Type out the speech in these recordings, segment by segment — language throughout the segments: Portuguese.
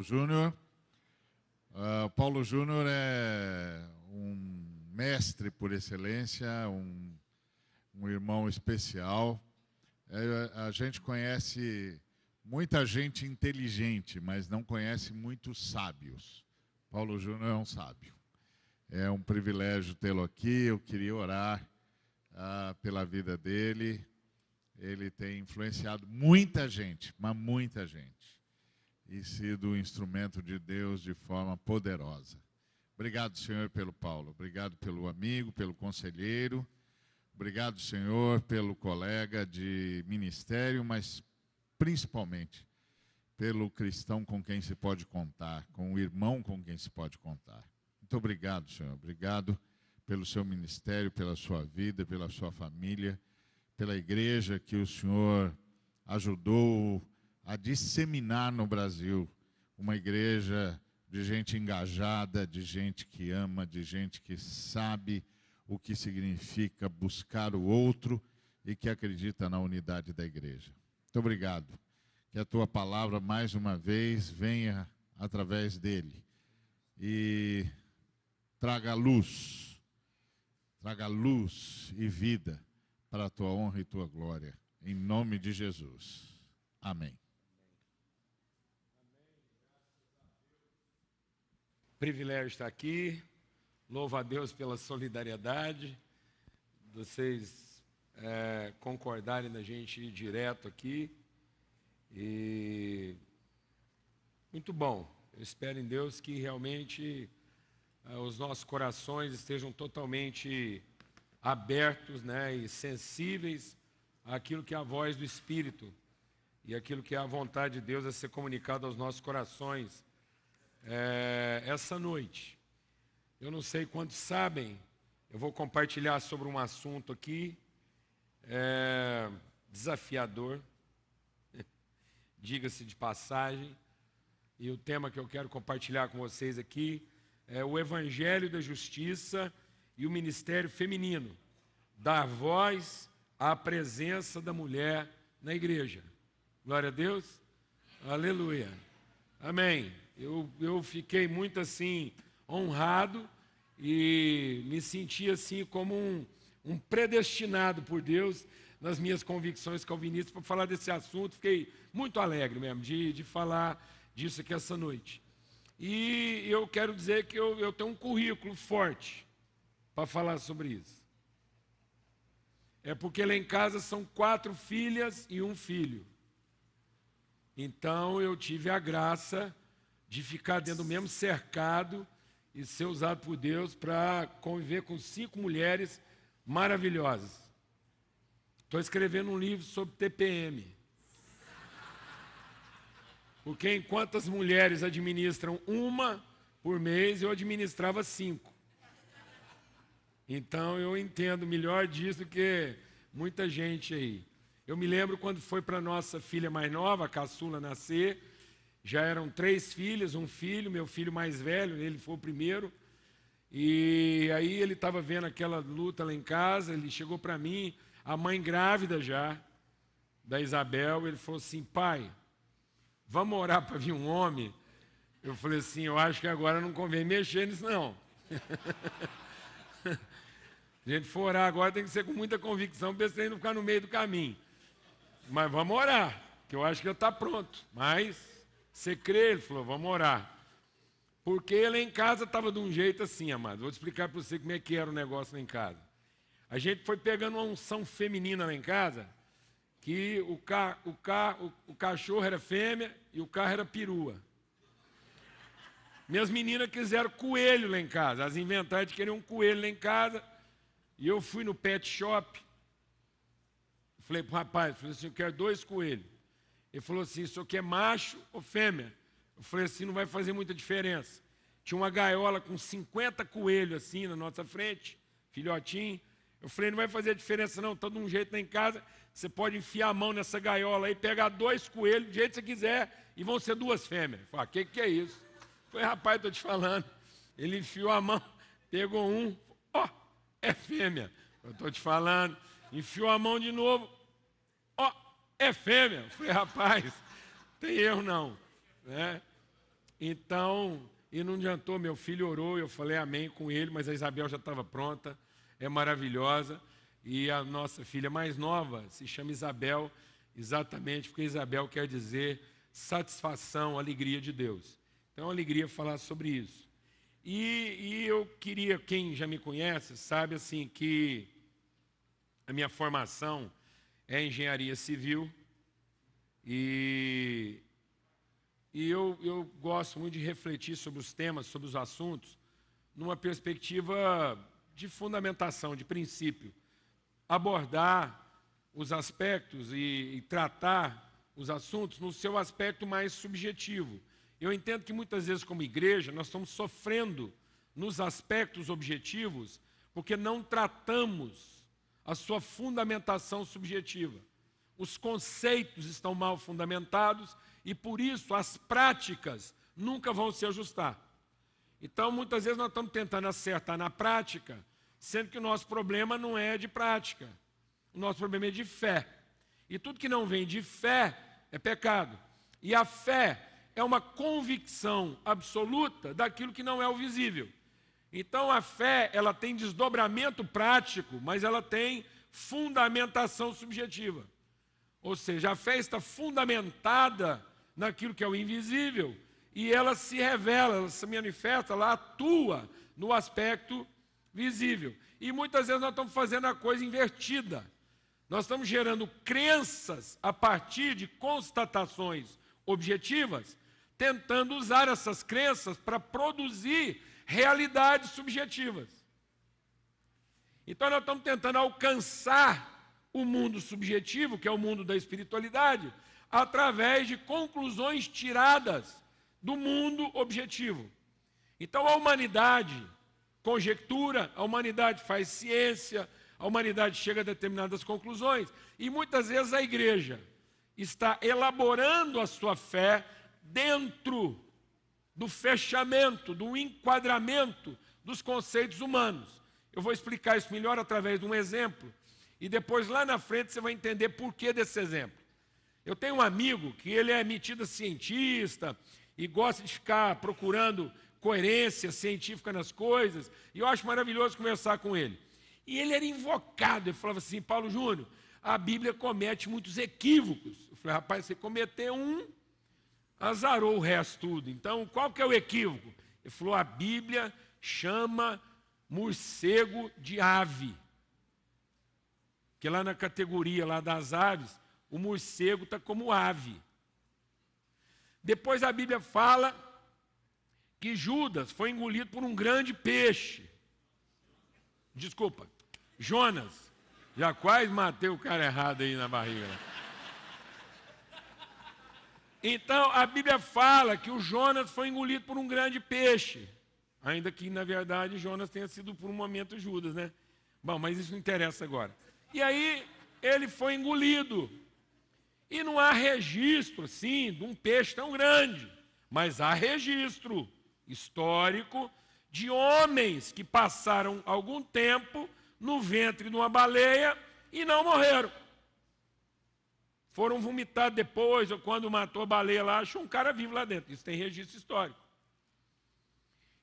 Júnior. Paulo Júnior é um mestre por excelência, um irmão especial. A gente conhece muita gente inteligente, mas não conhece muitos sábios. Paulo Júnior é um sábio. É um privilégio tê-lo aqui. Eu queria orar pela vida dele. Ele tem influenciado muita gente, mas muita gente, e sido um instrumento de Deus de forma poderosa. Obrigado, Senhor, pelo Paulo. Obrigado pelo amigo, pelo conselheiro. Obrigado, Senhor, pelo colega de ministério, mas principalmente pelo cristão com quem se pode contar, com o irmão com quem se pode contar. Muito obrigado, Senhor. Obrigado pelo seu ministério, pela sua vida, pela sua família, pela igreja que o Senhor ajudou a disseminar no Brasil. Uma igreja de gente engajada, de gente que ama, de gente que sabe o que significa buscar o outro e que acredita na unidade da igreja. Muito obrigado. Que a tua palavra, mais uma vez, venha através dele e traga luz e vida para a tua honra e tua glória. Em nome de Jesus. Amém. Privilégio estar aqui. Louvo a Deus pela solidariedade, vocês concordarem da gente ir direto aqui. E muito bom. Eu espero em Deus que realmente os nossos corações estejam totalmente abertos, né, e sensíveis àquilo que é a voz do Espírito e aquilo que é a vontade de Deus a ser comunicado aos nossos corações essa noite. Eu não sei quantos sabem, eu vou compartilhar sobre um assunto aqui desafiador, diga-se de passagem, e o tema que eu quero compartilhar com vocês aqui é o Evangelho da Justiça e o Ministério Feminino, dar voz à presença da mulher na igreja. Glória a Deus. Aleluia. Amém. Eu fiquei muito assim honrado e me senti assim como um predestinado por Deus nas minhas convicções calvinistas para falar desse assunto. Fiquei muito alegre mesmo de falar disso aqui essa noite. E eu quero dizer que eu tenho um currículo forte para falar sobre isso. É porque lá em casa são 4 filhas e 1 filho. Então eu tive a graça de ficar dentro do mesmo cercado e ser usado por Deus para conviver com 5 mulheres maravilhosas. Estou escrevendo um livro sobre TPM. Porque enquanto as mulheres administram 1 por mês, eu administrava 5. Então eu entendo melhor disso do que muita gente aí. Eu me lembro quando foi para nossa filha mais nova, a caçula, nascer, já eram 3 filhas, 1 filho, meu filho mais velho, ele foi o primeiro. E aí ele estava vendo aquela luta lá em casa, ele chegou para mim, a mãe grávida já, da Isabel, ele falou assim: pai, vamos orar para vir um homem? Eu falei assim: eu acho que agora não convém mexer nisso não. Se a gente for orar agora, tem que ser com muita convicção, para esse não ficar no meio do caminho. Mas vamos orar, que eu acho que já está pronto. Mas você crê? Ele falou: vamos orar. Porque ele em casa estava de um jeito assim, amado. Vou te explicar para você como é que era o negócio lá em casa. A gente foi pegando uma unção feminina lá em casa, que o cachorro era fêmea e o carro era perua. Minhas meninas quiseram coelho lá em casa. Elas inventaram de querer um coelho lá em casa. E eu fui no pet shop. Falei para o rapaz, eu quero 2 coelhos. Ele falou assim: o senhor quer macho ou fêmea? Eu falei assim: não vai fazer muita diferença. Tinha uma gaiola com 50 coelhos assim na nossa frente, filhotinho. Eu falei: não vai fazer diferença não, está de um jeito lá em casa, você pode enfiar a mão nessa gaiola aí, pegar 2 coelhos do jeito que você quiser, e vão ser 2 fêmeas. Eu falei: que é isso? Eu falei: rapaz, estou te falando. Ele enfiou a mão, pegou um, é fêmea. Eu estou te falando. Enfiou a mão de novo, é fêmea. Eu falei: rapaz, não tem erro não. Né? Então, e não adiantou, meu filho orou, eu falei amém com ele, mas a Isabel já estava pronta, é maravilhosa. E a nossa filha mais nova se chama Isabel, exatamente porque Isabel quer dizer satisfação, alegria de Deus. Então, é uma alegria falar sobre isso. E eu queria, quem já me conhece, sabe assim que a minha formação é engenharia civil e eu gosto muito de refletir sobre os temas, sobre os assuntos, numa perspectiva de fundamentação, de princípio. Abordar os aspectos e tratar os assuntos no seu aspecto mais subjetivo. Eu entendo que muitas vezes, como igreja, nós estamos sofrendo nos aspectos objetivos porque não tratamos a sua fundamentação subjetiva. Os conceitos estão mal fundamentados e, por isso, as práticas nunca vão se ajustar. Então, muitas vezes, nós estamos tentando acertar na prática, sendo que o nosso problema não é de prática. O nosso problema é de fé. E tudo que não vem de fé é pecado. E a fé é uma convicção absoluta daquilo que não é o visível. Então, a fé, ela tem desdobramento prático, mas ela tem fundamentação subjetiva. Ou seja, a fé está fundamentada naquilo que é o invisível e ela se revela, ela se manifesta, ela atua no aspecto visível. E muitas vezes nós estamos fazendo a coisa invertida. Nós estamos gerando crenças a partir de constatações objetivas, tentando usar essas crenças para produzir realidades subjetivas. Então nós estamos tentando alcançar o mundo subjetivo, que é o mundo da espiritualidade, através de conclusões tiradas do mundo objetivo. Então a humanidade conjectura, a humanidade faz ciência, a humanidade chega a determinadas conclusões, e muitas vezes a igreja está elaborando a sua fé dentro do fechamento, do enquadramento dos conceitos humanos. Eu vou explicar isso melhor através de um exemplo, e depois lá na frente você vai entender por que desse exemplo. Eu tenho um amigo que ele é metido cientista e gosta de ficar procurando coerência científica nas coisas, e eu acho maravilhoso conversar com ele. E ele era invocado, ele falava assim: Paulo Júnior, a Bíblia comete muitos equívocos. Eu falei: rapaz, você cometeu um, azarou o resto tudo. Então, qual que é o equívoco? Ele falou: a Bíblia chama morcego de ave. Porque lá na categoria lá das aves, o morcego está como ave. Depois a Bíblia fala que Judas foi engolido por um grande peixe. Desculpa, Jonas. Já quase matei o cara errado aí na barriga. Então, a Bíblia fala que o Jonas foi engolido por um grande peixe. Ainda que, na verdade, Jonas tenha sido por um momento Judas, né? Bom, mas isso não interessa agora. E aí, ele foi engolido. E não há registro, assim, de um peixe tão grande. Mas há registro histórico de homens que passaram algum tempo no ventre de uma baleia e não morreram. Foram vomitados depois, ou quando matou a baleia lá, achou um cara vivo lá dentro. Isso tem registro histórico.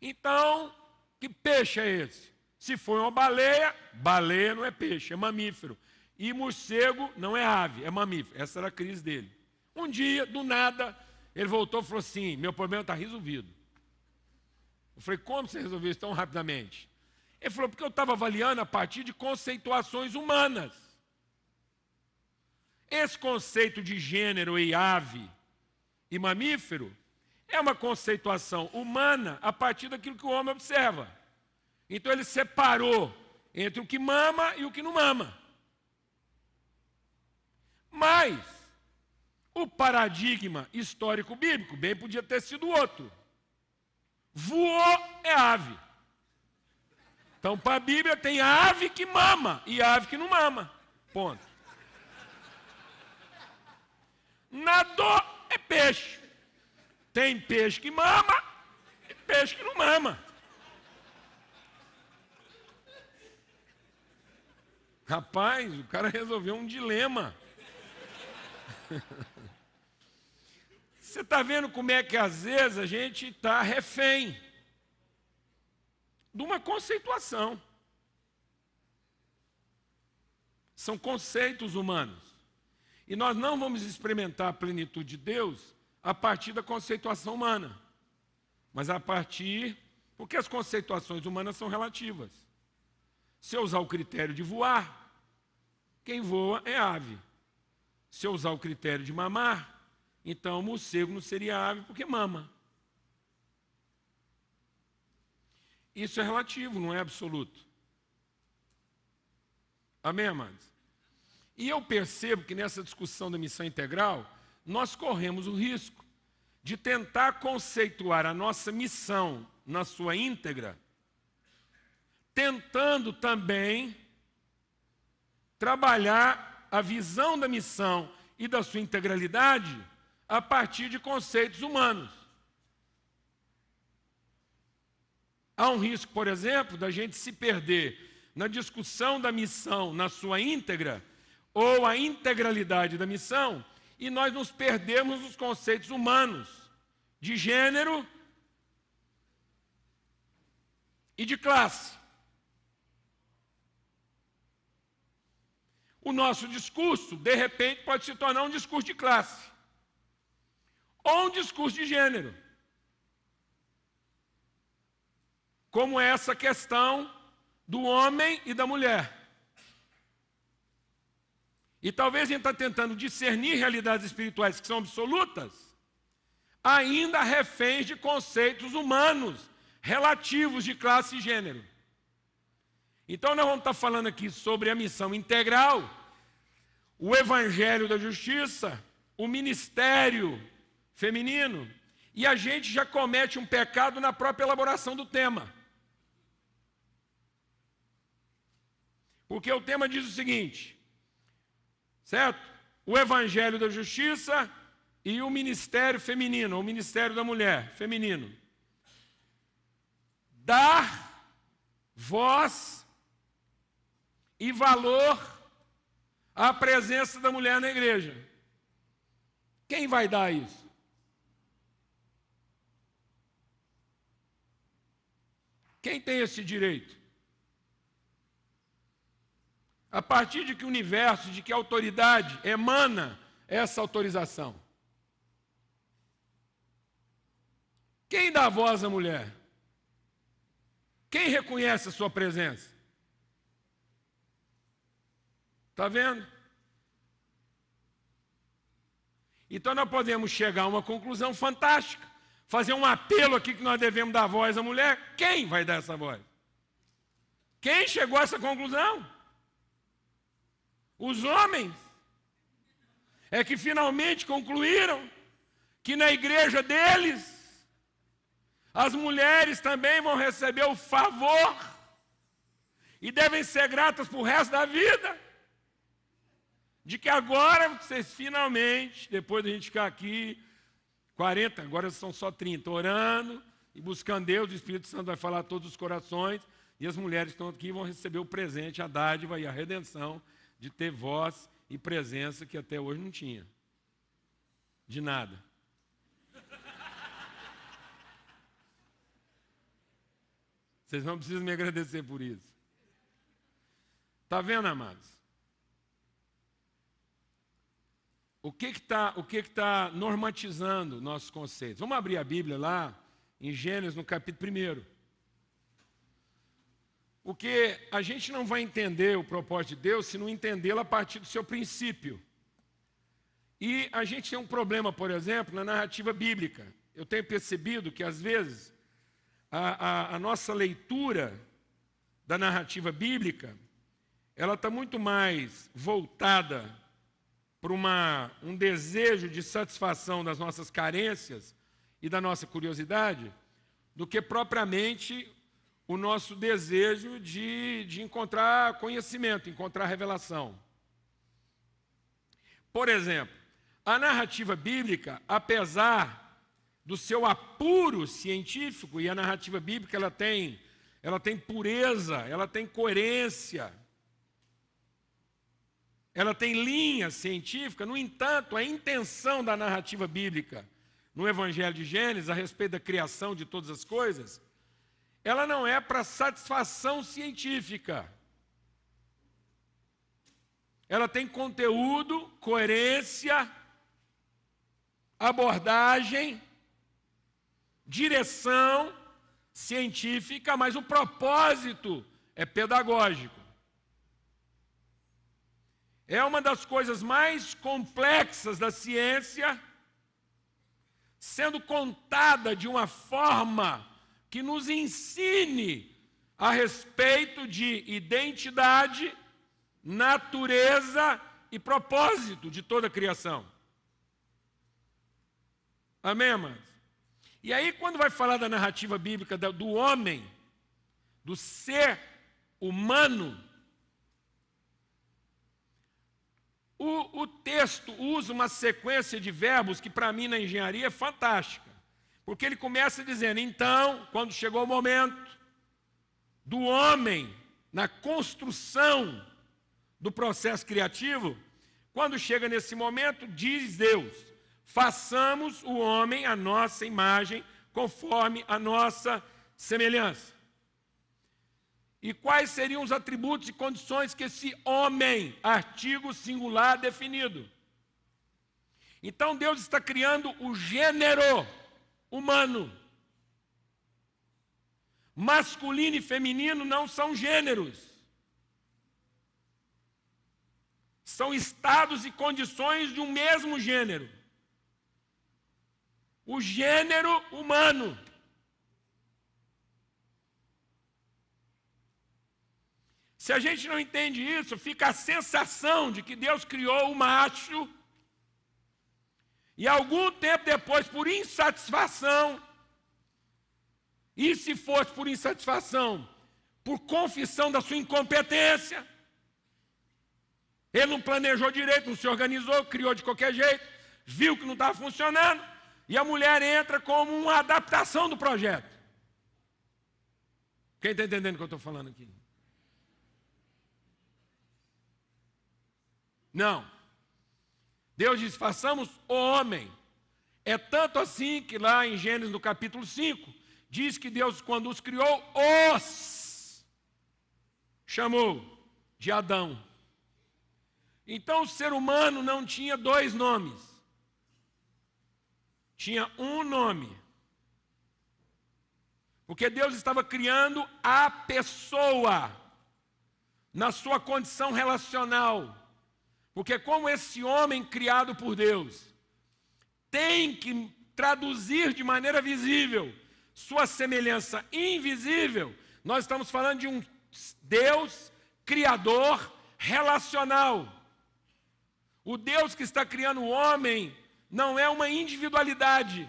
Então, que peixe é esse? Se for uma baleia, baleia não é peixe, é mamífero. E morcego não é ave, é mamífero. Essa era a crise dele. Um dia, do nada, ele voltou e falou assim: meu problema está resolvido. Eu falei: como você resolveu isso tão rapidamente? Ele falou: porque eu estava avaliando a partir de conceituações humanas. Esse conceito de gênero e ave e mamífero é uma conceituação humana a partir daquilo que o homem observa. Então ele separou entre o que mama e o que não mama. Mas o paradigma histórico bíblico bem podia ter sido outro. Voou é ave. Então, para a Bíblia, tem ave que mama e ave que não mama. Ponto. Nadou é peixe. Tem peixe que mama e peixe que não mama. Rapaz, o cara resolveu um dilema. Você está vendo como é que às vezes a gente está refém de uma conceituação. São conceitos humanos. E nós não vamos experimentar a plenitude de Deus a partir da conceituação humana, mas a partir... Porque as conceituações humanas são relativas. Se eu usar o critério de voar, quem voa é ave. Se eu usar o critério de mamar, então o morcego não seria ave porque mama. Isso é relativo, não é absoluto. Amém, amados? E eu percebo que nessa discussão da missão integral, nós corremos o risco de tentar conceituar a nossa missão na sua íntegra, tentando também trabalhar a visão da missão e da sua integralidade a partir de conceitos humanos. Há um risco, por exemplo, da gente se perder na discussão da missão na sua íntegra, ou a integralidade da missão, e nós nos perdemos nos conceitos humanos, de gênero e de classe. O nosso discurso, de repente, pode se tornar um discurso de classe, ou um discurso de gênero, como essa questão do homem e da mulher. E talvez a gente está tentando discernir realidades espirituais que são absolutas, ainda reféns de conceitos humanos, relativos de classe e gênero. Então nós vamos estar falando aqui sobre a missão integral, o evangelho da justiça, o ministério feminino, e a gente já comete um pecado na própria elaboração do tema. Porque o tema diz o seguinte, certo? O evangelho da justiça e o ministério feminino, o ministério da mulher, feminino. Dar voz e valor à presença da mulher na igreja. Quem vai dar isso? Quem tem esse direito? A partir de que universo, de que autoridade emana essa autorização? Quem dá voz à mulher? Quem reconhece a sua presença? Está vendo? Então nós podemos chegar a uma conclusão fantástica, fazer um apelo aqui que nós devemos dar voz à mulher. Quem vai dar essa voz? Quem chegou a essa conclusão? Os homens é que finalmente concluíram que na igreja deles as mulheres também vão receber o favor e devem ser gratas para o resto da vida, de que agora vocês finalmente, depois de a gente ficar aqui 40, agora são só 30, orando e buscando Deus, o Espírito Santo vai falar a todos os corações, e as mulheres que estão aqui vão receber o presente, a dádiva e a redenção de ter voz e presença que até hoje não tinha. De nada. Vocês não precisam me agradecer por isso. Está vendo, amados? O que está normatizando nossos conceitos? Vamos abrir a Bíblia lá, em Gênesis, no capítulo 1. Porque a gente não vai entender o propósito de Deus se não entendê-lo a partir do seu princípio. E a gente tem um problema, por exemplo, na narrativa bíblica. Eu tenho percebido que, às vezes, a nossa leitura da narrativa bíblica, ela está muito mais voltada para um desejo de satisfação das nossas carências e da nossa curiosidade, do que propriamente o nosso desejo de encontrar conhecimento, encontrar revelação. Por exemplo, a narrativa bíblica, apesar do seu apuro científico, e a narrativa bíblica ela tem pureza, ela tem coerência, ela tem linha científica, no entanto, a intenção da narrativa bíblica no Evangelho de Gênesis, a respeito da criação de todas as coisas, ela não é para satisfação científica. Ela tem conteúdo, coerência, abordagem, direção científica, mas o propósito é pedagógico. É uma das coisas mais complexas da ciência, sendo contada de uma forma que nos ensine a respeito de identidade, natureza e propósito de toda a criação. Amém, amados? E aí, quando vai falar da narrativa bíblica do homem, do ser humano, o texto usa uma sequência de verbos que, para mim, na engenharia é fantástica. Porque ele começa dizendo, então, quando chegou o momento do homem na construção do processo criativo, quando chega nesse momento, diz Deus, façamos o homem à nossa imagem, conforme a nossa semelhança. E quais seriam os atributos e condições que esse homem, artigo singular definido? Então Deus está criando o gênero humano. Masculino e feminino não são gêneros. São estados e condições de um mesmo gênero. O gênero humano. Se a gente não entende isso, fica a sensação de que Deus criou o macho e algum tempo depois, por insatisfação, e se fosse por insatisfação, por confissão da sua incompetência, ele não planejou direito, não se organizou, criou de qualquer jeito, viu que não estava funcionando, e a mulher entra como uma adaptação do projeto. Quem está entendendo o que eu estou falando aqui? Não. Deus diz, façamos o homem. É tanto assim que lá em Gênesis, no capítulo 5, diz que Deus, quando os criou, os chamou de Adão. Então o ser humano não tinha dois nomes. Tinha um nome. Porque Deus estava criando a pessoa na sua condição relacional. Porque como esse homem criado por Deus tem que traduzir de maneira visível sua semelhança invisível, nós estamos falando de um Deus criador relacional. O Deus que está criando o homem não é uma individualidade.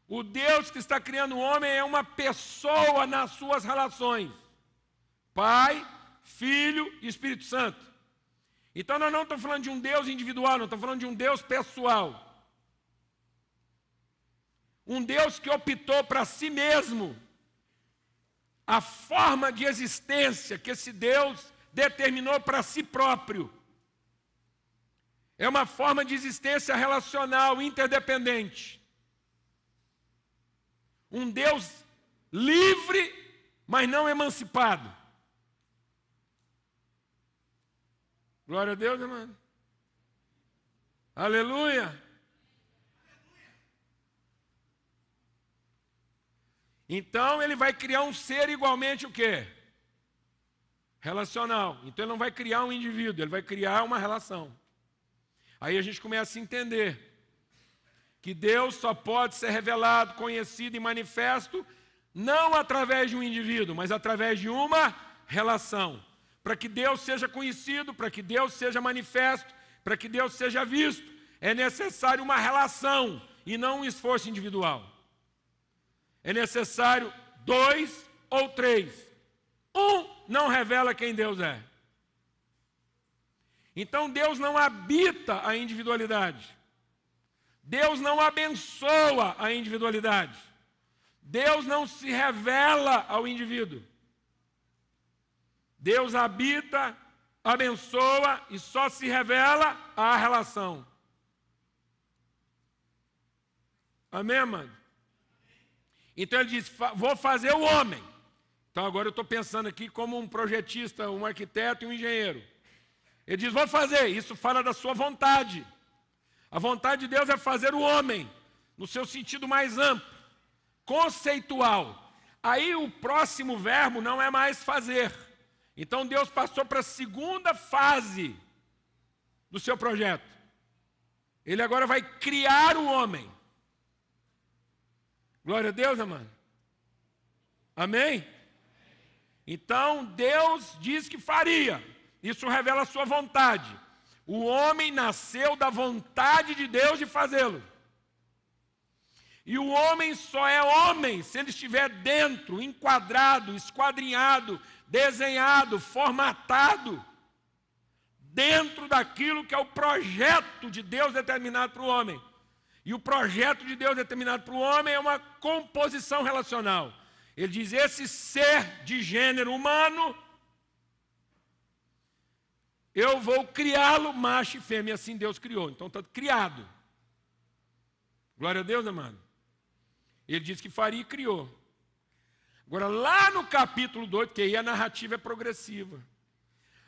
O Deus que está criando o homem é uma pessoa nas suas relações. Pai, Filho e Espírito Santo. Então nós não estamos falando de um Deus individual, nós estamos falando de um Deus pessoal. Um Deus que optou para si mesmo a forma de existência que esse Deus determinou para si próprio. É uma forma de existência relacional, interdependente. Um Deus livre, mas não emancipado. Glória a Deus, irmão. Aleluia. Então ele vai criar um ser igualmente o quê? Relacional. Então ele não vai criar um indivíduo, ele vai criar uma relação. Aí a gente começa a entender que Deus só pode ser revelado, conhecido e manifesto não através de um indivíduo, mas através de uma relação. Para que Deus seja conhecido, para que Deus seja manifesto, para que Deus seja visto, é necessário uma relação e não um esforço individual. É necessário dois ou três. Um não revela quem Deus é. Então Deus não habita a individualidade. Deus não abençoa a individualidade. Deus não se revela ao indivíduo. Deus habita, abençoa e só se revela à relação. Amém, mano? Então ele diz, vou fazer o homem. Então agora eu estou pensando aqui como um projetista, um arquiteto e um engenheiro. Ele diz, vou fazer. Isso fala da sua vontade. A vontade de Deus é fazer o homem, no seu sentido mais amplo, conceitual. Aí o próximo verbo não é mais fazer. Então Deus passou para a segunda fase do seu projeto. Ele agora vai criar o homem. Glória a Deus, amado. Amém? Então Deus diz que faria. Isso revela a sua vontade. O homem nasceu da vontade de Deus de fazê-lo. E o homem só é homem se ele estiver dentro, enquadrado, esquadrinhado, desenhado, formatado, dentro daquilo que é o projeto de Deus determinado para o homem. E o projeto de Deus determinado para o homem é uma composição relacional. Ele diz, esse ser de gênero humano, eu vou criá-lo macho e fêmea, assim Deus criou. Então está criado. Glória a Deus, amado. Ele disse que faria e criou. Agora, lá no capítulo 2, porque aí a narrativa é progressiva.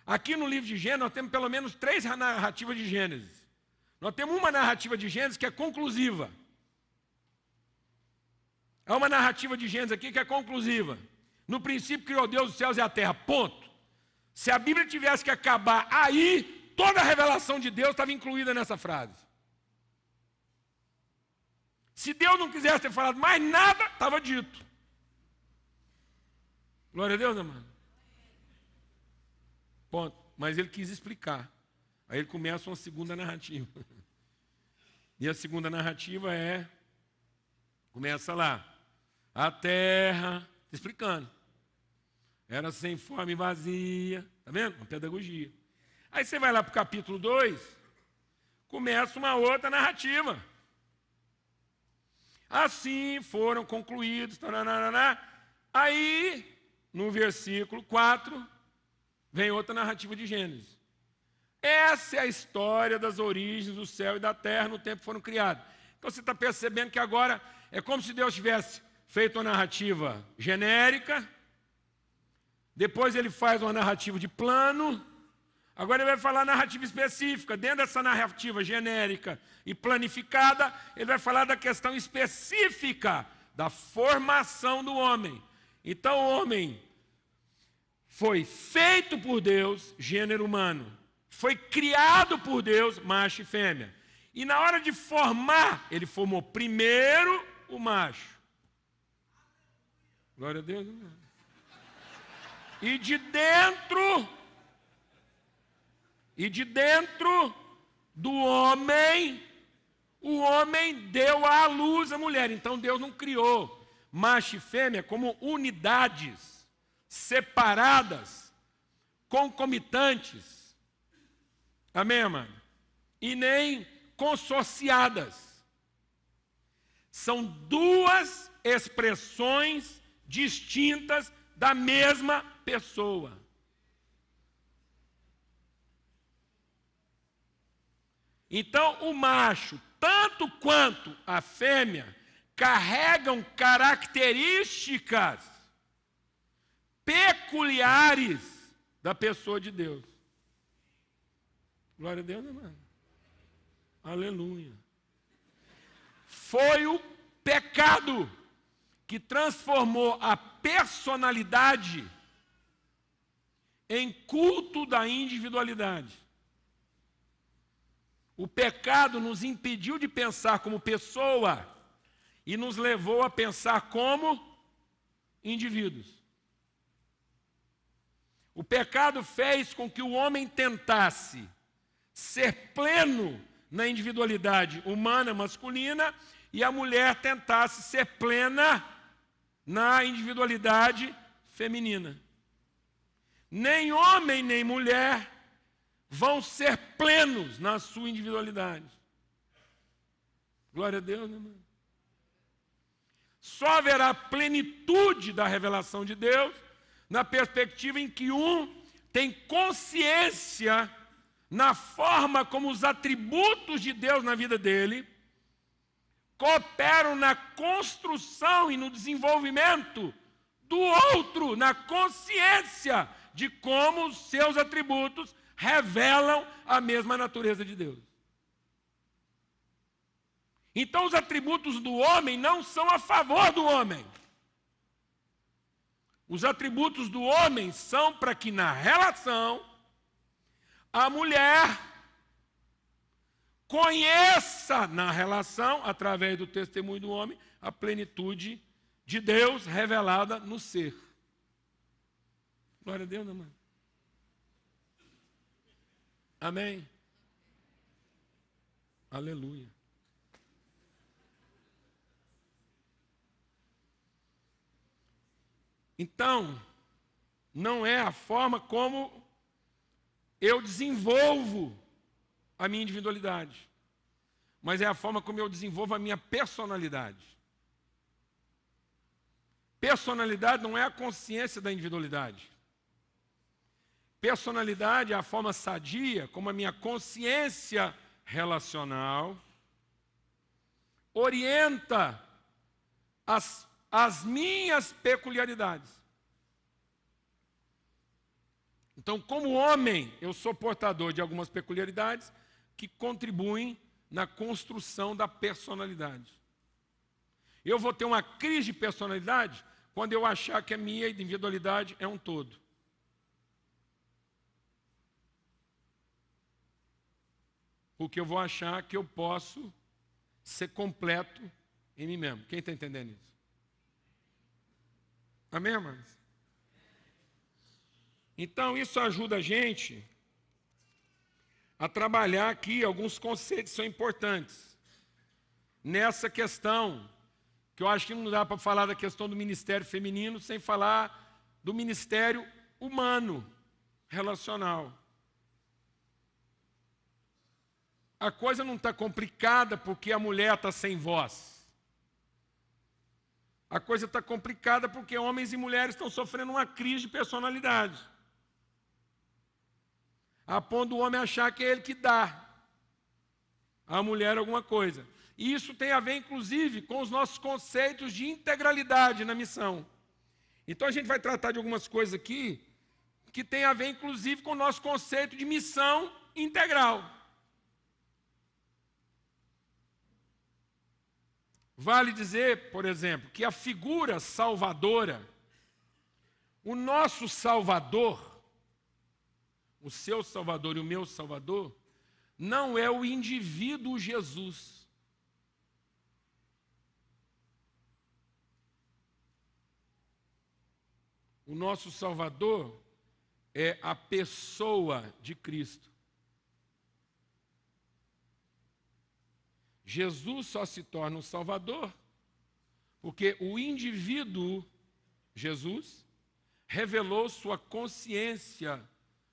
Aqui no livro de Gênesis, nós temos pelo menos 3 narrativas de Gênesis. Nós temos uma narrativa de Gênesis que é conclusiva. Há uma narrativa de Gênesis aqui que é conclusiva. No princípio criou Deus os céus e a terra, ponto. Se a Bíblia tivesse que acabar aí, toda a revelação de Deus estava incluída nessa frase. Se Deus não quisesse ter falado mais nada, estava dito. Glória a Deus, amado. Ponto. Mas ele quis explicar. Aí ele começa uma segunda narrativa. E a segunda narrativa começa lá. A terra, explicando. Era sem forma e vazia. Está vendo? Uma pedagogia. Aí você vai lá para o capítulo 2, começa uma outra narrativa. Assim foram concluídos. Taranana. Aí, no versículo 4, vem outra narrativa de Gênesis. Essa é a história das origens do céu e da terra no tempo que foram criados. Então você está percebendo que agora é como se Deus tivesse feito uma narrativa genérica, depois ele faz uma narrativa de plano, agora ele vai falar narrativa específica. Dentro dessa narrativa genérica e planificada, ele vai falar da questão específica da formação do homem. Então o homem foi feito por Deus, gênero humano. Foi criado por Deus, macho e fêmea. E na hora de formar, ele formou primeiro o macho. Glória a Deus. E de dentro do homem, o homem deu à luz a mulher. Então Deus não criou macho e fêmea como unidades separadas, concomitantes. Amém, amado? E nem consorciadas. São duas expressões distintas da mesma pessoa. Então, o macho, tanto quanto a fêmea, carregam características peculiares da pessoa de Deus. Glória a Deus, irmão. Aleluia. Foi o pecado que transformou a personalidade em culto da individualidade. O pecado nos impediu de pensar como pessoa e nos levou a pensar como indivíduos. O pecado fez com que o homem tentasse ser pleno na individualidade humana, masculina, e a mulher tentasse ser plena na individualidade feminina. Nem homem nem mulher vão ser plenos na sua individualidade. Glória a Deus, né, irmão? Só haverá plenitude da revelação de Deus na perspectiva em que um tem consciência na forma como os atributos de Deus na vida dele cooperam na construção e no desenvolvimento do outro, na consciência de como os seus atributos revelam a mesma natureza de Deus. Então, os atributos do homem não são a favor do homem. Os atributos do homem são para que na relação a mulher conheça na relação, através do testemunho do homem, a plenitude de Deus revelada no ser. Glória a Deus, amém. Amém. Aleluia. Então, não é a forma como eu desenvolvo a minha individualidade, mas é a forma como eu desenvolvo a minha personalidade. Personalidade não é a consciência da individualidade. Personalidade é a forma sadia como a minha consciência relacional orienta as minhas peculiaridades. Então, como homem, eu sou portador de algumas peculiaridades que contribuem na construção da personalidade. Eu vou ter uma crise de personalidade quando eu achar que a minha individualidade é um todo. Porque eu vou achar que eu posso ser completo em mim mesmo. Quem está entendendo isso? Amém, irmãos? Então, isso ajuda a gente a trabalhar aqui alguns conceitos que são importantes. Nessa questão, que eu acho que não dá para falar da questão do ministério feminino sem falar do ministério humano, relacional. A coisa não está complicada porque a mulher está sem voz. A coisa está complicada porque homens e mulheres estão sofrendo uma crise de personalidade. A ponto do homem achar que é ele que dá à mulher alguma coisa. E isso tem a ver, inclusive, com os nossos conceitos de integralidade na missão. Então, a gente vai tratar de algumas coisas aqui que tem a ver, inclusive, com o nosso conceito de missão integral. Vale dizer, por exemplo, que a figura salvadora, o nosso Salvador, o seu Salvador e o meu Salvador, não é o indivíduo Jesus. O nosso Salvador é a pessoa de Cristo. Jesus só se torna o Salvador porque o indivíduo, Jesus, revelou sua consciência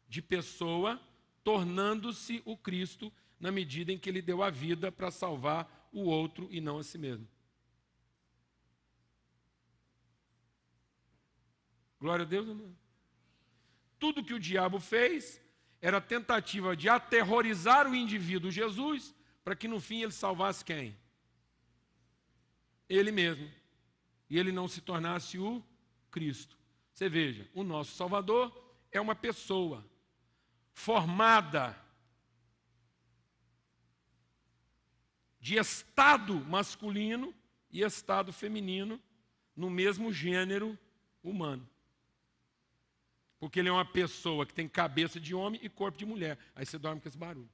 de pessoa, tornando-se o Cristo na medida em que ele deu a vida para salvar o outro e não a si mesmo. Glória a Deus, irmão. Tudo que o diabo fez era a tentativa de aterrorizar o indivíduo Jesus, para que no fim ele salvasse quem? Ele mesmo. E ele não se tornasse o Cristo. Você veja, o nosso Salvador é uma pessoa formada de estado masculino e estado feminino no mesmo gênero humano. Porque ele é uma pessoa que tem cabeça de homem e corpo de mulher. Aí você dorme com esse barulho.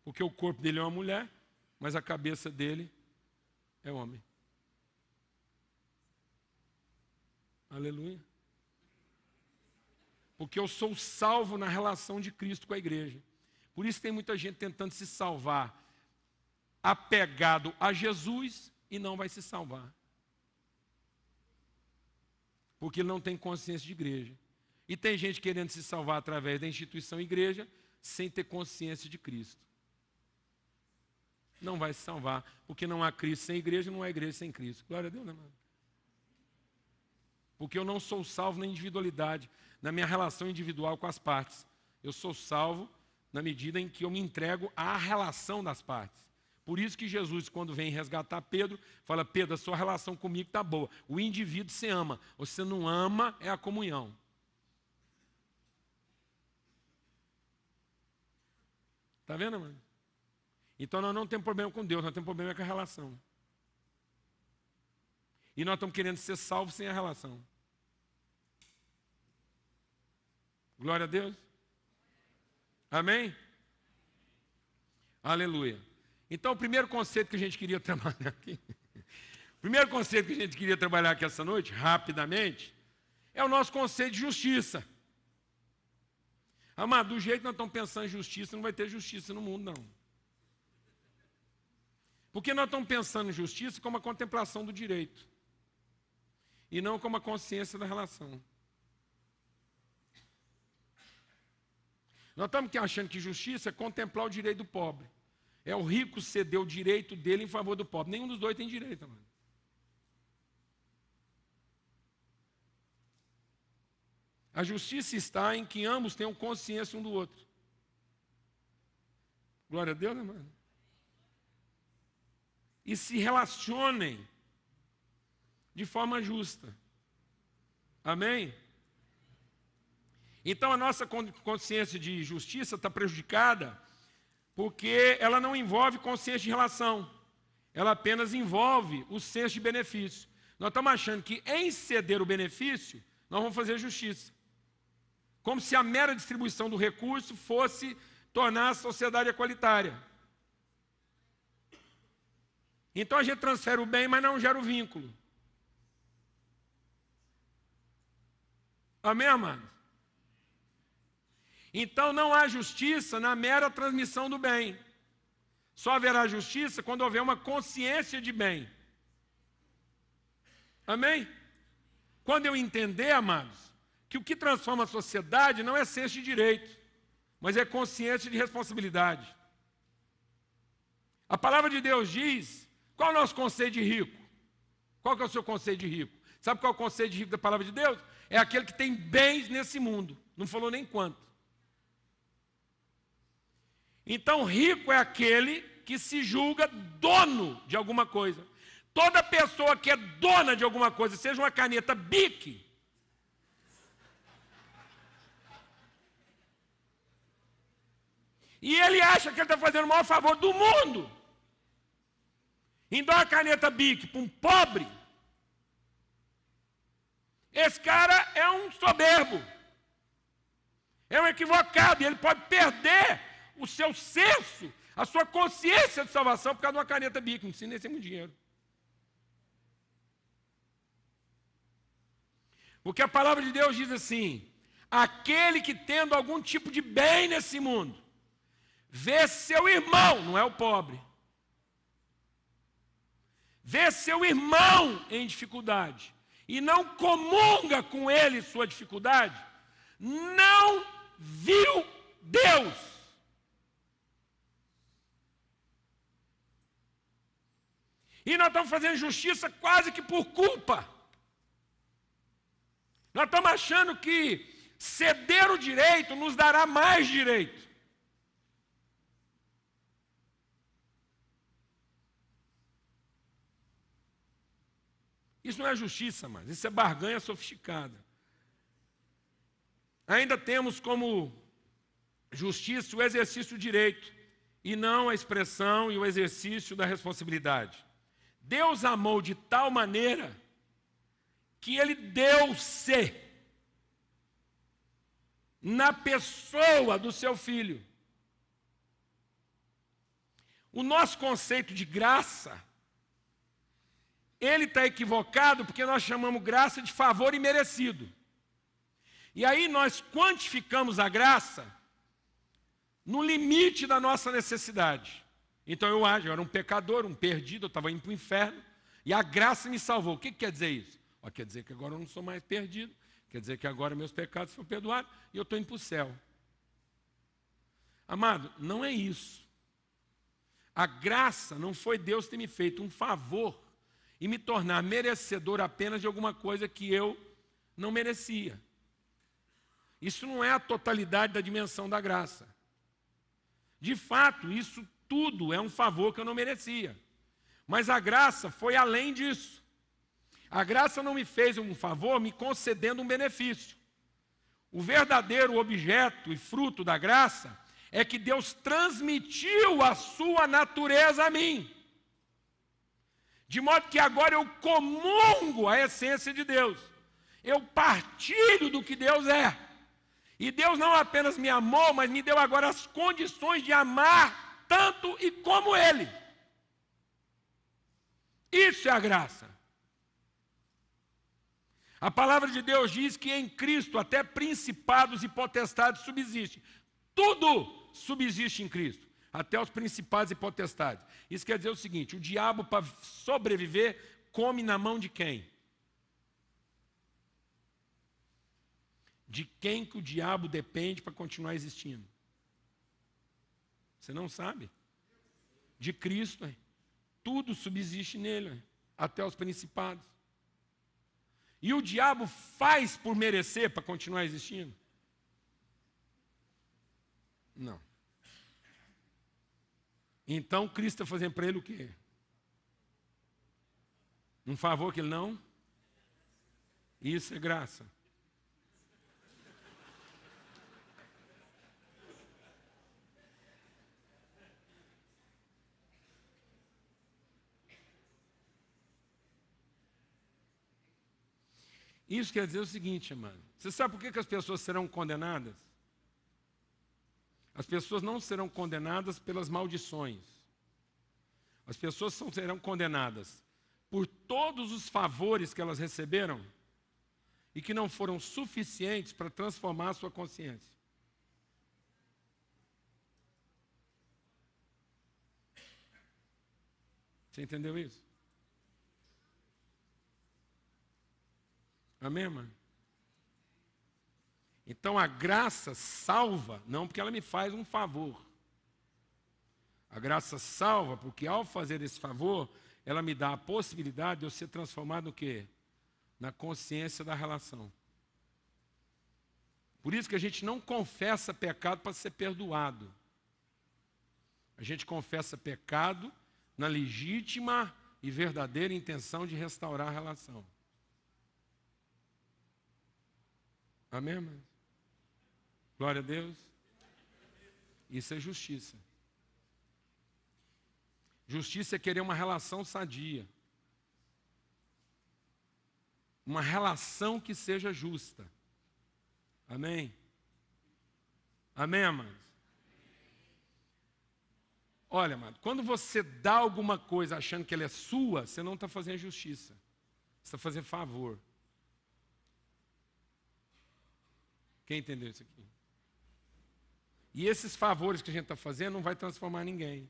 Porque o corpo dele é uma mulher, mas a cabeça dele é homem. Aleluia. Porque eu sou salvo na relação de Cristo com a igreja. Por isso tem muita gente tentando se salvar apegado a Jesus e não vai se salvar. Porque ele não tem consciência de igreja. E tem gente querendo se salvar através da instituição igreja sem ter consciência de Cristo. Não vai se salvar, porque não há Cristo sem igreja, não há igreja sem Cristo. Glória a Deus, né, mano? Porque eu não sou salvo na individualidade, na minha relação individual com as partes. Eu sou salvo na medida em que eu me entrego à relação das partes. Por isso que Jesus, quando vem resgatar Pedro, fala: Pedro, a sua relação comigo está boa. O indivíduo você ama, você não ama é a comunhão. Está vendo, mano? Então nós não temos problema com Deus, nós temos problema com a relação. E nós estamos querendo ser salvos sem a relação. Glória a Deus. Amém? Aleluia. Então, o primeiro conceito que a gente queria trabalhar aqui, essa noite, rapidamente, é o nosso conceito de justiça. Amado, do jeito que nós estamos pensando em justiça, não vai ter justiça no mundo, não. Porque nós estamos pensando em justiça como a contemplação do direito, e não como a consciência da relação. Nós estamos achando que justiça é contemplar o direito do pobre. É o rico ceder o direito dele em favor do pobre. Nenhum dos dois tem direito, mano. A justiça está em que ambos tenham consciência um do outro. Glória a Deus, né, mano? E se relacionem de forma justa. Amém? Então a nossa consciência de justiça está prejudicada porque ela não envolve consciência de relação. Ela apenas envolve o senso de benefício. Nós estamos achando que em ceder o benefício, nós vamos fazer justiça. Como se a mera distribuição do recurso fosse tornar a sociedade equalitária. Então a gente transfere o bem, mas não gera o vínculo. Amém, amado? Então não há justiça na mera transmissão do bem. Só haverá justiça quando houver uma consciência de bem. Amém? Quando eu entender, amados, que o que transforma a sociedade não é senso de direito, mas é consciência de responsabilidade. A palavra de Deus diz: qual é o nosso conceito de rico? Qual que é o seu conceito de rico? Sabe qual é o conceito de rico da palavra de Deus? É aquele que tem bens nesse mundo. Não falou nem quanto. Então, rico é aquele que se julga dono de alguma coisa. Toda pessoa que é dona de alguma coisa, seja uma caneta Bic, e ele acha que ele está fazendo o maior favor do mundo em dar uma caneta Bic para um pobre, esse cara é um soberbo, é um equivocado, e ele pode perder o seu senso, a sua consciência de salvação por causa de uma caneta Bic. Não precisa nem ser muito dinheiro. Porque a palavra de Deus diz assim: aquele que tendo algum tipo de bem nesse mundo, vê seu irmão, não é o pobre, vê seu irmão em dificuldade, e não comunga com ele sua dificuldade, não viu Deus. E nós estamos fazendo justiça quase que por culpa. Nós estamos achando que ceder o direito nos dará mais direito. Isso não é justiça, mas isso é barganha sofisticada. Ainda temos como justiça o exercício do direito, e não a expressão e o exercício da responsabilidade. Deus amou de tal maneira que Ele deu-se na pessoa do seu Filho. O nosso conceito de graça, ele está equivocado porque nós chamamos graça de favor imerecido. E aí nós quantificamos a graça no limite da nossa necessidade. Então eu era um pecador, um perdido, eu estava indo para o inferno, e a graça me salvou. O que quer dizer isso? Quer dizer que agora eu não sou mais perdido, quer dizer que agora meus pecados foram perdoados, e eu estou indo para o céu. Amado, não é isso. A graça não foi Deus ter me feito um favor e me tornar merecedor apenas de alguma coisa que eu não merecia. Isso não é a totalidade da dimensão da graça. De fato, isso tudo é um favor que eu não merecia. Mas a graça foi além disso. A graça não me fez um favor me concedendo um benefício. O verdadeiro objeto e fruto da graça é que Deus transmitiu a sua natureza a mim. De modo que agora eu comungo a essência de Deus. Eu partilho do que Deus é. E Deus não apenas me amou, mas me deu agora as condições de amar tanto e como Ele. Isso é a graça. A palavra de Deus diz que em Cristo até principados e potestades subsistem. Tudo subsiste em Cristo, até os principados e potestades. Isso quer dizer o seguinte: o diabo, para sobreviver, come na mão de quem? De quem que o diabo depende para continuar existindo? Você não sabe? De Cristo. Hein? Tudo subsiste nele, hein? Até os principados. E o diabo faz por merecer para continuar existindo? Não. Então Cristo está fazendo para ele o quê? Um favor que ele não? Isso é graça. Isso quer dizer o seguinte, amado. Você sabe por que as pessoas serão condenadas? As pessoas não serão condenadas pelas maldições. As pessoas serão condenadas por todos os favores que elas receberam e que não foram suficientes para transformar a sua consciência. Você entendeu isso? Amém, mano? Então a graça salva, não porque ela me faz um favor. A graça salva porque ao fazer esse favor, ela me dá a possibilidade de eu ser transformado no quê? Na consciência da relação. Por isso que a gente não confessa pecado para ser perdoado. A gente confessa pecado na legítima e verdadeira intenção de restaurar a relação. Amém, irmãos? Glória a Deus. Isso é justiça. Justiça é querer uma relação sadia. Uma relação que seja justa. Amém? Amém, amados? Olha, amado, quando você dá alguma coisa achando que ela é sua, você não está fazendo justiça. Você está fazendo favor. Quem entendeu isso aqui? E esses favores que a gente está fazendo não vai transformar ninguém.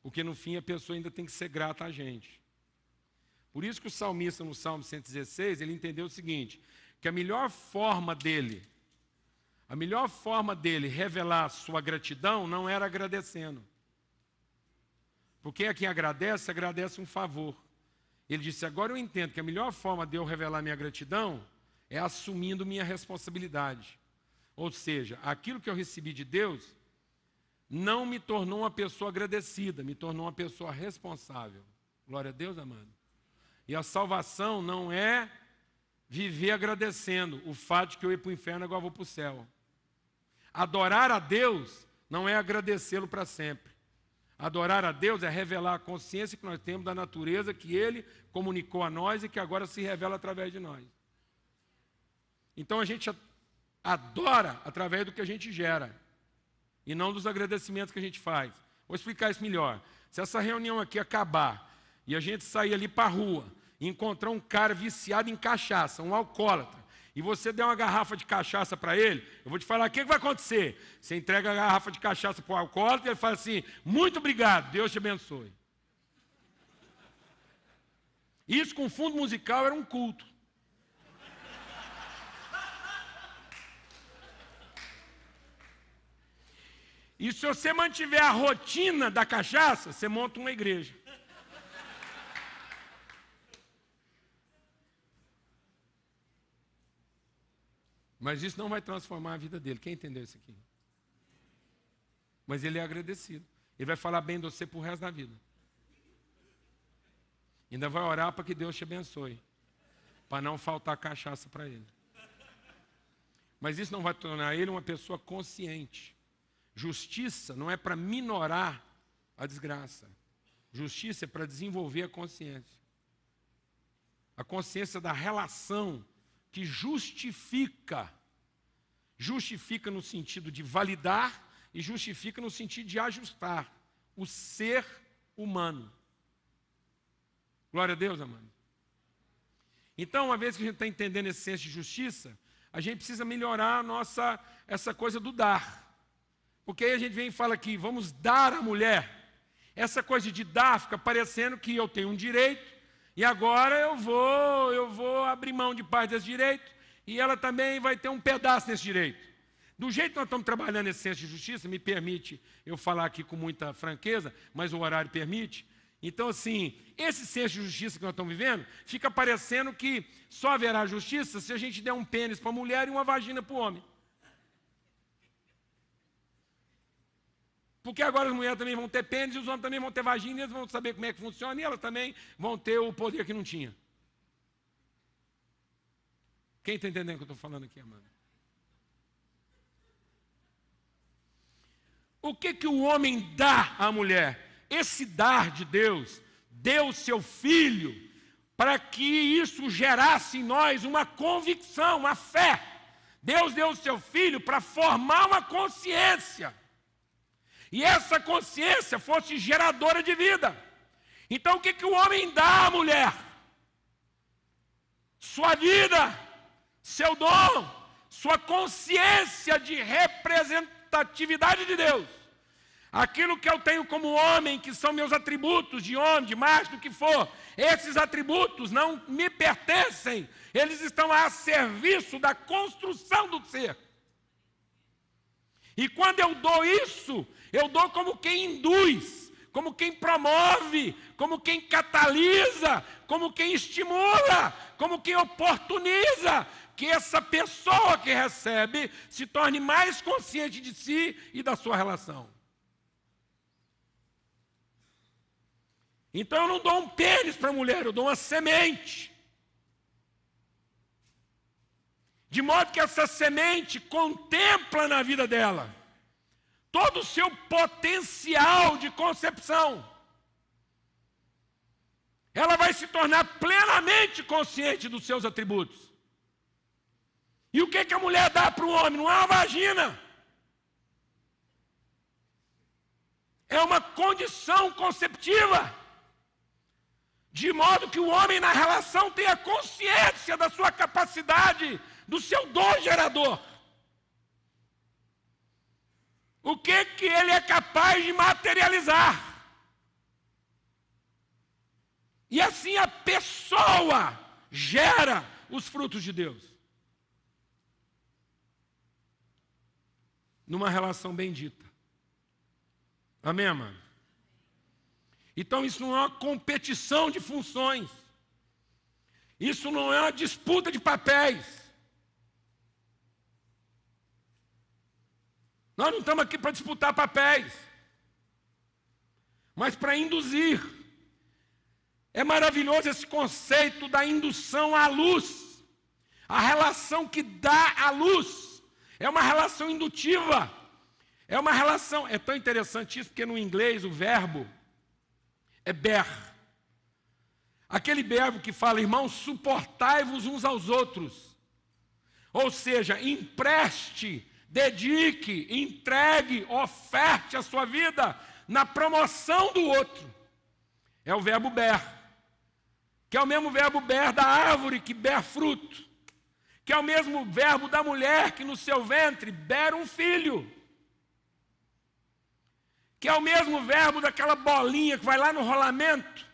Porque no fim a pessoa ainda tem que ser grata a gente. Por isso que o salmista no Salmo 116, ele entendeu o seguinte, que a melhor forma dele revelar a sua gratidão não era agradecendo. Porque quem agradece, agradece um favor. Ele disse, agora eu entendo que a melhor forma de eu revelar minha gratidão é assumindo minha responsabilidade. Ou seja, aquilo que eu recebi de Deus não me tornou uma pessoa agradecida, me tornou uma pessoa responsável. Glória a Deus, amado. E a salvação não é viver agradecendo o fato de que eu ir para o inferno agora vou para o céu. Adorar a Deus não é agradecê-lo para sempre. Adorar a Deus é revelar a consciência que nós temos da natureza que Ele comunicou a nós e que agora se revela através de nós. Então a gente adora através do que a gente gera e não dos agradecimentos que a gente faz. Vou explicar isso melhor. Se essa reunião aqui acabar e a gente sair ali para a rua e encontrar um cara viciado em cachaça, um alcoólatra, e você der uma garrafa de cachaça para ele, eu vou te falar o que vai acontecer. Você entrega a garrafa de cachaça para o alcoólatra e ele fala assim, muito obrigado, Deus te abençoe. Isso com fundo musical era um culto. E se você mantiver a rotina da cachaça, você monta uma igreja. Mas isso não vai transformar a vida dele. Quem entendeu isso aqui? mas ele é agradecido. Ele vai falar bem de você pro resto da vida. Ainda vai orar para que Deus te abençoe, para não faltar cachaça para ele. Mas isso não vai tornar ele uma pessoa consciente. Justiça não é para minorar a desgraça. Justiça é para desenvolver a consciência. A consciência da relação que justifica. Justifica no sentido de validar e justifica no sentido de ajustar o ser humano. Glória a Deus, amado. Então, uma vez que a gente está entendendo esse senso de justiça, a gente precisa melhorar essa coisa do dar. Porque aí a gente vem e fala aqui, vamos dar à mulher. Essa coisa de dar fica parecendo que eu tenho um direito e agora eu vou abrir mão de parte desse direito e ela também vai ter um pedaço desse direito. Do jeito que nós estamos trabalhando esse senso de justiça, me permite eu falar aqui com muita franqueza, mas o horário permite. Então, assim, esse senso de justiça que nós estamos vivendo, fica parecendo que só haverá justiça se a gente der um pênis para a mulher e uma vagina para o homem. Porque agora as mulheres também vão ter pênis e os homens também vão ter vagina, e eles vão saber como é que funciona, e elas também vão ter o poder que não tinha. Quem está entendendo o que eu estou falando aqui, amado? O que o homem dá à mulher? Esse dar de Deus, deu seu Filho, para que isso gerasse em nós uma convicção, uma fé. Deus deu o seu Filho para formar uma consciência. E essa consciência fosse geradora de vida. Então o que o homem dá à mulher? Sua vida, seu dom, sua consciência de representatividade de Deus. Aquilo que eu tenho como homem, que são meus atributos de homem, de macho, do que for, esses atributos não me pertencem, eles estão a serviço da construção do ser. E quando eu dou isso, eu dou como quem induz, como quem promove, como quem catalisa, como quem estimula, como quem oportuniza que essa pessoa que recebe se torne mais consciente de si e da sua relação. Então eu não dou um pênis para a mulher, eu dou uma semente. De modo que essa semente contempla na vida dela todo o seu potencial de concepção. Ela vai se tornar plenamente consciente dos seus atributos. E o que a mulher dá para o homem? Não é uma vagina. É uma condição conceptiva. De modo que o homem na relação tenha consciência da sua capacidade, do seu dom gerador. O que ele é capaz de materializar. E assim a pessoa gera os frutos de Deus. Numa relação bendita. Amém, amado? Então isso não é uma competição de funções. Isso não é uma disputa de papéis. Nós não estamos aqui para disputar papéis, mas para induzir. É maravilhoso esse conceito da indução à luz. A relação que dá à luz é uma relação indutiva. É uma relação, é tão interessante isso, porque no inglês o verbo é bear. Aquele verbo que fala, irmãos, suportai-vos uns aos outros. Ou seja, empreste, dedique, entregue, oferte a sua vida na promoção do outro. É o verbo bear, que é o mesmo verbo bear da árvore que ber fruto, que é o mesmo verbo da mulher que no seu ventre ber um filho, que é o mesmo verbo daquela bolinha que vai lá no rolamento,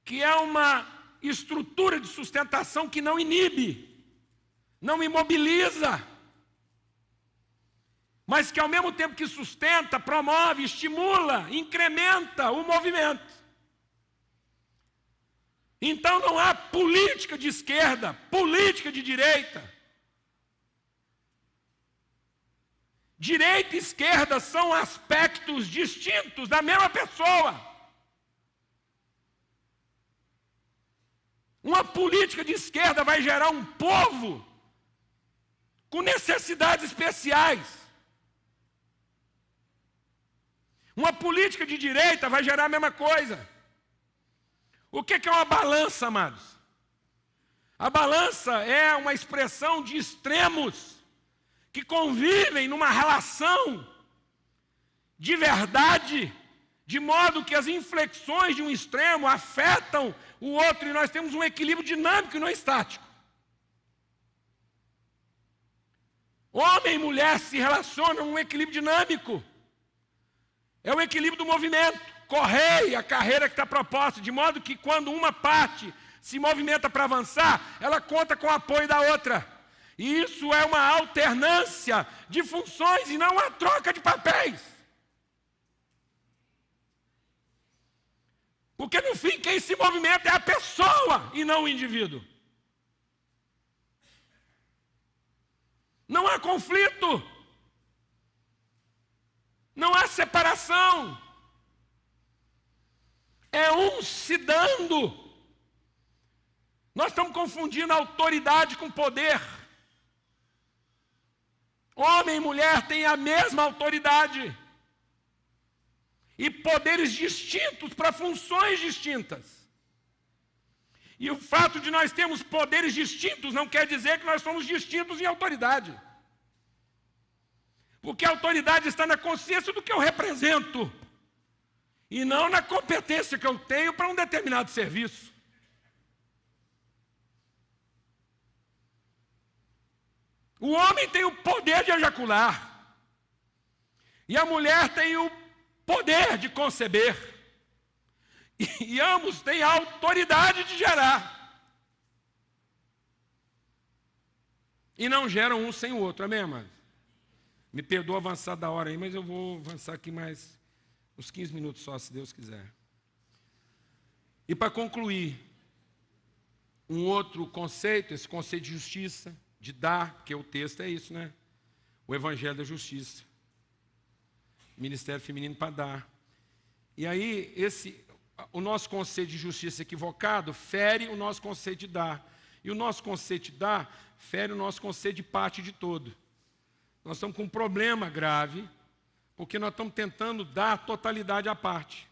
que é uma estrutura de sustentação que não inibe, não imobiliza, mas que ao mesmo tempo que sustenta, promove, estimula, incrementa o movimento. Então não há política de esquerda, política de direita. Direita e esquerda são aspectos distintos da mesma pessoa. Uma política de esquerda vai gerar um povo com necessidades especiais. Uma política de direita vai gerar a mesma coisa. O que é uma balança, amados? A balança é uma expressão de extremos que convivem numa relação de verdade, de modo que as inflexões de um extremo afetam o outro e nós temos um equilíbrio dinâmico e não estático. Homem e mulher se relacionam num equilíbrio dinâmico. É o equilíbrio do movimento. Correia, a carreira que está proposta, de modo que quando uma parte se movimenta para avançar, ela conta com o apoio da outra. E isso é uma alternância de funções e não uma troca de papéis. Porque no fim quem se movimenta é a pessoa e não o indivíduo. Não há conflito. Não há separação. É um se dando. Nós estamos confundindo autoridade com poder. Homem e mulher têm a mesma autoridade. E poderes distintos para funções distintas. E o fato de nós termos poderes distintos não quer dizer que nós somos distintos em autoridade. Porque a autoridade está na consciência do que eu represento. E não na competência que eu tenho para um determinado serviço. O homem tem o poder de ejacular. E a mulher tem o poder de conceber. E ambos têm a autoridade de gerar. E não geram um sem o outro, amém, amado? Me perdoa avançar da hora aí, mas eu vou avançar aqui mais uns 15 minutos só, se Deus quiser. E para concluir, um outro conceito, esse conceito de justiça, de dar, porque o texto é isso, né? O Evangelho da Justiça. Ministério feminino para dar. E aí, o nosso conceito de justiça equivocado fere o nosso conceito de dar. E o nosso conceito de dar fere o nosso conceito de parte de todo. Nós estamos com um problema grave, porque nós estamos tentando dar totalidade à parte.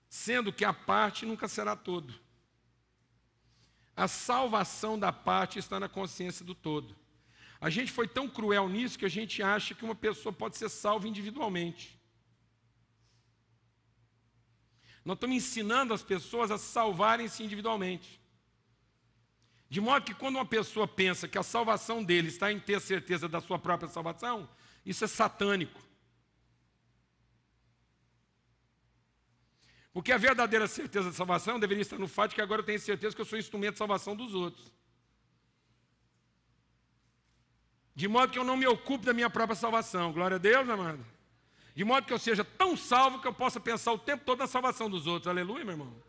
Sendo que a parte nunca será todo. A salvação da parte está na consciência do todo. A gente foi tão cruel nisso que a gente acha que uma pessoa pode ser salva individualmente. Nós estamos ensinando as pessoas a salvarem-se individualmente. De modo que quando uma pessoa pensa que a salvação dele está em ter certeza da sua própria salvação, isso é satânico. Porque a verdadeira certeza de salvação deveria estar no fato de que agora eu tenho certeza que eu sou instrumento de salvação dos outros. De modo que eu não me ocupe da minha própria salvação. Glória a Deus, amado. De modo que eu seja tão salvo que eu possa pensar o tempo todo na salvação dos outros. Aleluia, meu irmão.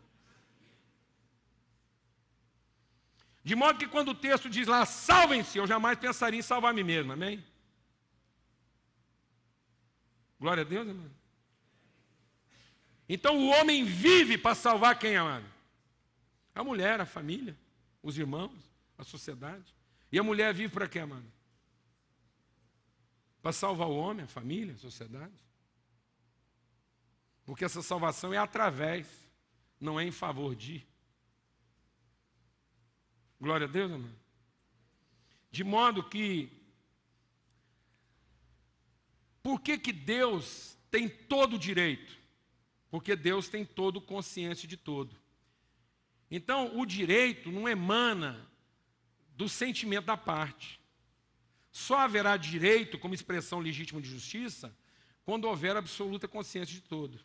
De modo que quando o texto diz lá, salvem-se, eu jamais pensaria em salvar a mim mesmo, amém? Glória a Deus, amado. Então o homem vive para salvar quem, amado? A mulher, a família, os irmãos, a sociedade. E a mulher vive para quê, amado? Para salvar o homem, a família, a sociedade. Porque essa salvação é através, não é em favor de. Glória a Deus, amado. De modo que, por que Deus tem todo o direito? Porque Deus tem todo consciência de todo. Então, o direito não emana do sentimento da parte. Só haverá direito como expressão legítima de justiça quando houver absoluta consciência de todo.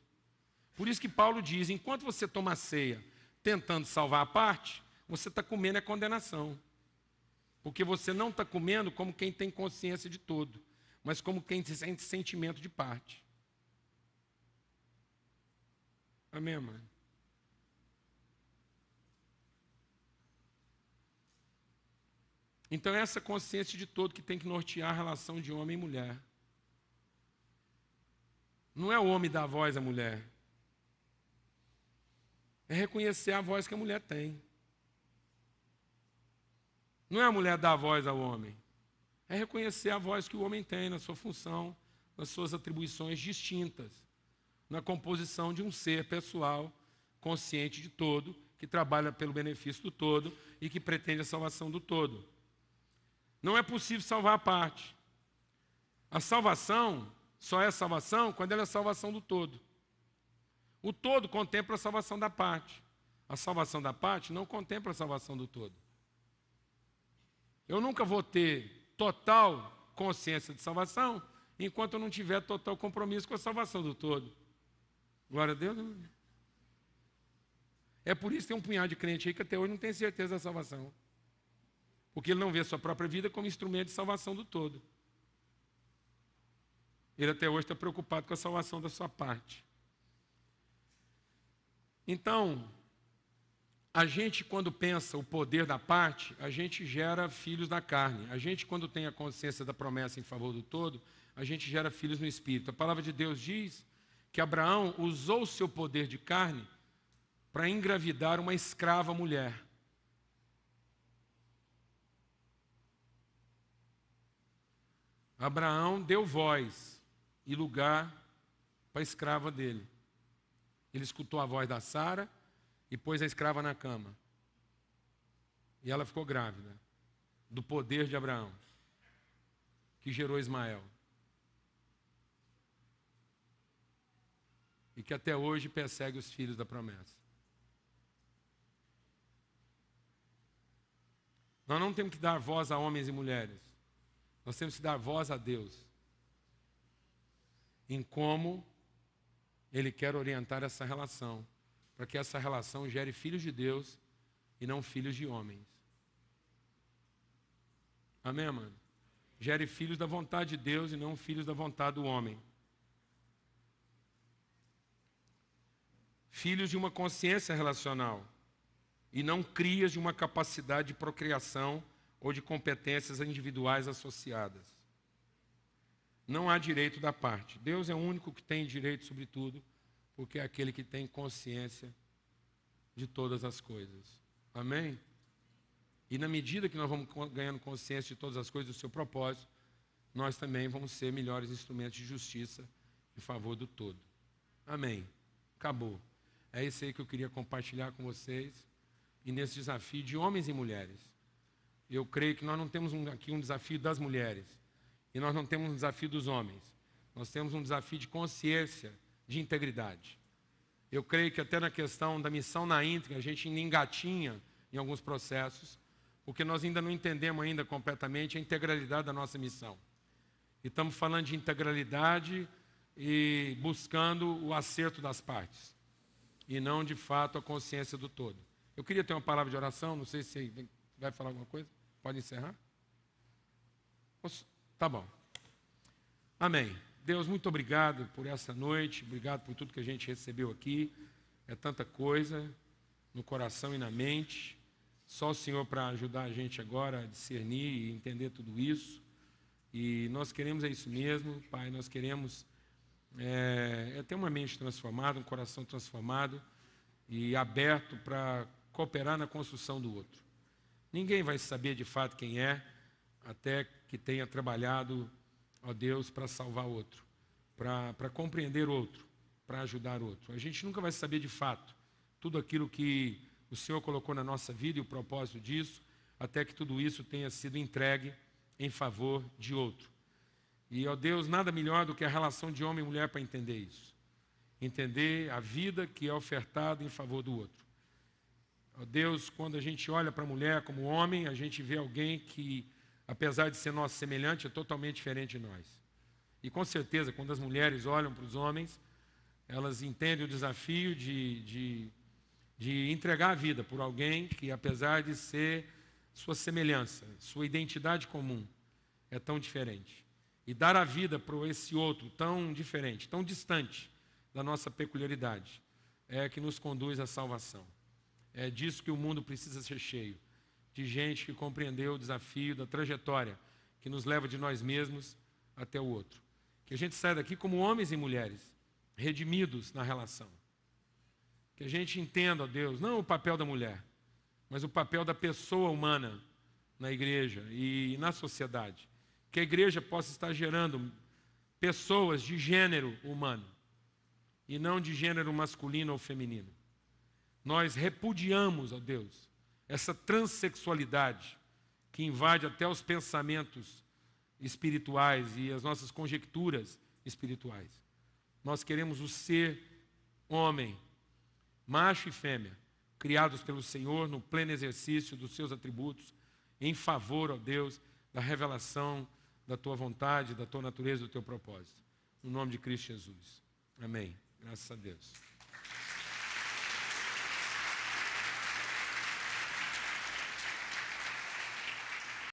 Por isso que Paulo diz, enquanto você toma a ceia tentando salvar a parte, você está comendo a condenação. Porque você não está comendo como quem tem consciência de todo, mas como quem sente sentimento de parte. Amém, mãe? Então, é essa consciência de todo que tem que nortear a relação de homem e mulher. Não é o homem dar voz à mulher. É reconhecer a voz que a mulher tem. Não é a mulher dar voz ao homem. É reconhecer a voz que o homem tem na sua função, nas suas atribuições distintas, na composição de um ser pessoal, consciente de todo, que trabalha pelo benefício do todo e que pretende a salvação do todo. Não é possível salvar a parte. A salvação só é salvação quando ela é salvação do todo. O todo contempla a salvação da parte. A salvação da parte não contempla a salvação do todo. Eu nunca vou ter total consciência de salvação enquanto eu não tiver total compromisso com a salvação do todo. Glória a Deus. Não. É por isso que tem um punhado de crente aí que até hoje não tem certeza da salvação. Porque ele não vê a sua própria vida como instrumento de salvação do todo. Ele até hoje está preocupado com a salvação da sua parte. Então, a gente, quando pensa o poder da parte, a gente gera filhos da carne. A gente, quando tem a consciência da promessa em favor do todo, a gente gera filhos no espírito. A palavra de Deus diz que Abraão usou o seu poder de carne para engravidar uma escrava mulher. Abraão deu voz e lugar para a escrava dele. Ele escutou a voz da Sara e pôs a escrava na cama. E ela ficou grávida do poder de Abraão, que gerou Ismael. E que até hoje persegue os filhos da promessa. Nós não temos que dar voz a homens e mulheres. Nós temos que dar voz a Deus. Em como Ele quer orientar essa relação. Para que essa relação gere filhos de Deus e não filhos de homens. Amém, mano? Gere filhos da vontade de Deus e não filhos da vontade do homem. Filhos de uma consciência relacional. E não crias de uma capacidade de procriação ou de competências individuais associadas. Não há direito da parte. Deus é o único que tem direito sobre tudo, porque é aquele que tem consciência de todas as coisas. Amém? E na medida que nós vamos ganhando consciência de todas as coisas do seu propósito, nós também vamos ser melhores instrumentos de justiça em favor do todo. Amém? Acabou. É isso aí que eu queria compartilhar com vocês. E nesse desafio de homens e mulheres. Eu creio que nós não temos aqui um desafio das mulheres. E nós não temos um desafio dos homens. Nós temos um desafio de consciência, de integridade. Eu creio que até na questão da missão na íntegra, a gente ainda engatinha em alguns processos, porque nós ainda não entendemos ainda completamente a integralidade da nossa missão. E estamos falando de integralidade e buscando o acerto das partes. E não, de fato, a consciência do todo. Eu queria ter uma palavra de oração, não sei se você vai falar alguma coisa. Pode encerrar? Tá bom. Amém. Deus, muito obrigado por essa noite, obrigado por tudo que a gente recebeu aqui. É tanta coisa no coração e na mente. Só o Senhor para ajudar a gente agora a discernir e entender tudo isso. E nós queremos isso mesmo, Pai, nós queremos ter uma mente transformada, um coração transformado e aberto para cooperar na construção do outro. Ninguém vai saber de fato quem é, até que tenha trabalhado, ó Deus, para salvar outro, para compreender outro, para ajudar outro. A gente nunca vai saber de fato tudo aquilo que o Senhor colocou na nossa vida e o propósito disso, até que tudo isso tenha sido entregue em favor de outro. E, ó Deus, nada melhor do que a relação de homem e mulher para entender isso. Entender a vida que é ofertada em favor do outro. Ó Deus, quando a gente olha para a mulher como homem, a gente vê alguém que, apesar de ser nosso semelhante, é totalmente diferente de nós. E com certeza, quando as mulheres olham para os homens, elas entendem o desafio de entregar a vida por alguém que, apesar de ser sua semelhança, sua identidade comum, é tão diferente. E dar a vida para esse outro tão diferente, tão distante da nossa peculiaridade, é que nos conduz à salvação. É disso que o mundo precisa ser cheio. de gente que compreendeu o desafio da trajetória que nos leva de nós mesmos até o outro. Que a gente saia daqui como homens e mulheres, redimidos na relação. Que a gente entenda, ó Deus, não o papel da mulher, mas o papel da pessoa humana na igreja e na sociedade. Que a igreja possa estar gerando pessoas de gênero humano e não de gênero masculino ou feminino. Nós repudiamos, ó Deus, essa transexualidade que invade até os pensamentos espirituais e as nossas conjecturas espirituais. Nós queremos o ser homem, macho e fêmea, criados pelo Senhor no pleno exercício dos seus atributos, em favor, ó Deus, da revelação da tua vontade, da tua natureza, do teu propósito. No nome de Cristo Jesus. Amém. Graças a Deus.